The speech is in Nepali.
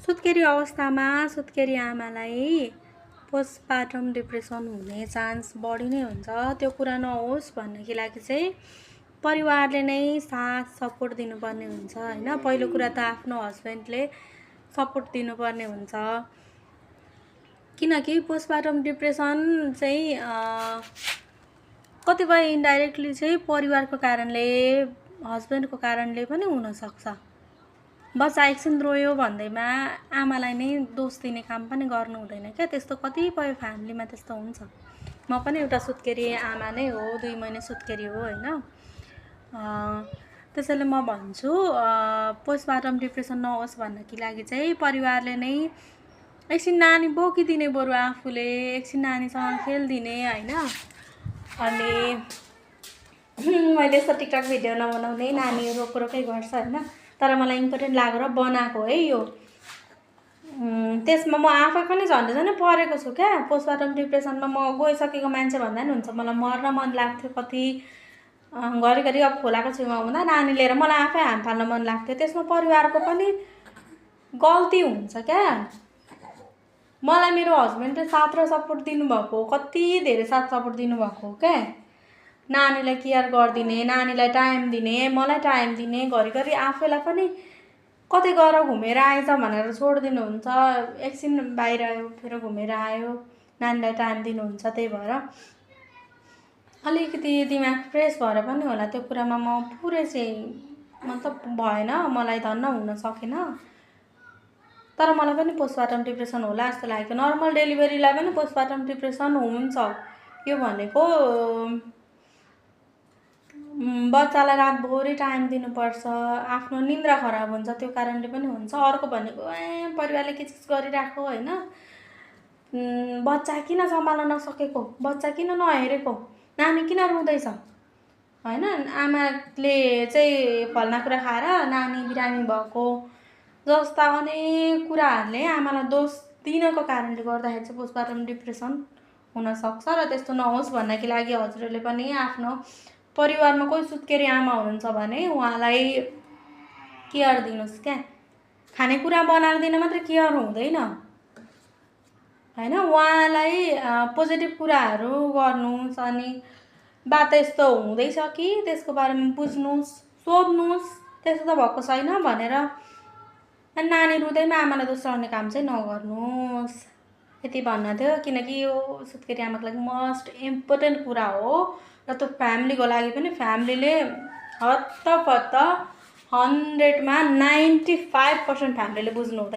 सुत्केरी अवस्थामा सुत्केरी आमालाई पोस्टपार्टम डिप्रेसन हुने चान्स बढी नै हुन्छ। त्यो कुरा नहोस् भन्नको लागि चाहिँ परिवारले नै साथ सपोर्ट दिनुपर्ने हुन्छ हैन। पहिलो कुरा त आफ्नो हस्बेन्डले सपोर्ट दिनुपर्ने हुन्छ, किनकि पोस्टपार्टम डिप्रेसन चाहिँ कतिपय इन्डाइरेक्टली चाहिँ परिवारको कारणले, हस्बेन्डको कारणले पनि हुनसक्छ। बच्चा एकछिन रोयो भन्दैमा आमालाई नै दोष दिने काम पनि गर्नु हुँदैन क्या। त्यस्तो कतिपय फ्यामिलीमा त्यस्तो हुन्छ। म पनि एउटा सुत्केरी आमा नै हो, 2 महिने सुत्केरी हो हैन। त्यसैले म भन्छु पोस्टपार्टम डिप्रेसन नहोस् भन्नको लागि चाहिँ परिवारले नै एकछिन नानी बोकिदिने, बरु आफूले एकछिन नानीसँग खेलिदिने हैन। अनि मैले यस्तो टिकटक भिडियो नबनाउने, नानी रोकै गर्छ हैन, तर मलाई इम्पोर्टेन्ट लागेर बनाएको है यो। त्यसमा म आफै पनि झन् परेको छु क्या। पोस्टपार्टम डिप्रेसनमा म गइसकेको मान्छे भन्दा नि हुन्छ। मलाई मर्न मन लाग्थ्यो कति, घरिघरि अब खोलाको छेउमा हुँदा नानी लिएर मलाई आफै हाम फाल्न मन लाग्थ्यो। त्यसमा परिवारको पनि गल्ती हुन्छ क्या। मलाई मेरो हस्बेन्डले साथ र सपोर्ट दिनुभएको, कति धेरै साथ सपोर्ट दिनुभएको क्या। नानीलाई केयर गरिदिने, नानीलाई टाइम दिने, मलाई टाइम दिने, घरिघरि आफैलाई पनि कतै गएर घुमेर आइज भनेर छोडिदिनुहुन्छ। एकछिन बाहिर आयो, फेरि घुमेर आयो, नानीलाई टाइम दिनुहुन्छ। त्यही भएर अलिकति दिमाग फ्रेस भएर पनि होला त्यो कुरामा म पुरै चाहिँ मतलब भएन, मलाई धन्न हुन सकेन। तर मलाई पनि पोस्टपार्टम डिप्रेसन होला जस्तो लागेको। नर्मल डेलिभरीलाई पनि पोस्टपार्टम डिप्रेसन हुन्छ। यो भनेको बच्चालाई रातभरि टाइम दिनुपर्छ, आफ्नो निन्द्रा खराब हुन्छ, त्यो कारणले पनि हुन्छ। अर्को भनेको परिवारले के चिज गरिराख्यो हैन, बच्चा किन सम्हाल्न नसकेको, बच्चा किन नहेरेको, नानी किन रुँदैछ हैन, आमाले चाहिँ फल्ना कुरा खाएर नानी बिरामी भएको जस्ता अनेक कुराहरूले आमालाई दोष दिनको कारणले गर्दाखेरि चाहिँ पोस्टपार्टम डिप्रेसन हुनसक्छ। र त्यस्तो नहोस् भन्नको लागि हजुरहरूले पनि आफ्नो परिवारमा कोही सुत्केरी आमा हुनुहुन्छ भने उहाँलाई केयर दिनुहोस् क्या। खानेकुरा बनाएर दिन मात्रै केयर हुँदैन हैन, उहाँलाई पोजिटिभ कुराहरू गर्नुहोस्। अनि बात यस्तो हुँदैछ कि त्यसको बारेमा बुझ्नुहोस्, सोध्नुहोस्, त्यस्तो त भएको छैन भनेर। अनि नानी रुँदैमा आमालाई दोष लगाउने काम चाहिँ नगर्नुहोस्। यति भन्न थियो, किनकि यो सुत्केरी आमाको लागि मोस्ट इम्पोर्टेन्ट कुरा हो। र त्यो फ्यामिलीको लागि पनि फ्यामिलीले हत्तपत्त 100मा 95% फ्यामिलीले बुझ्नु हुँदैन।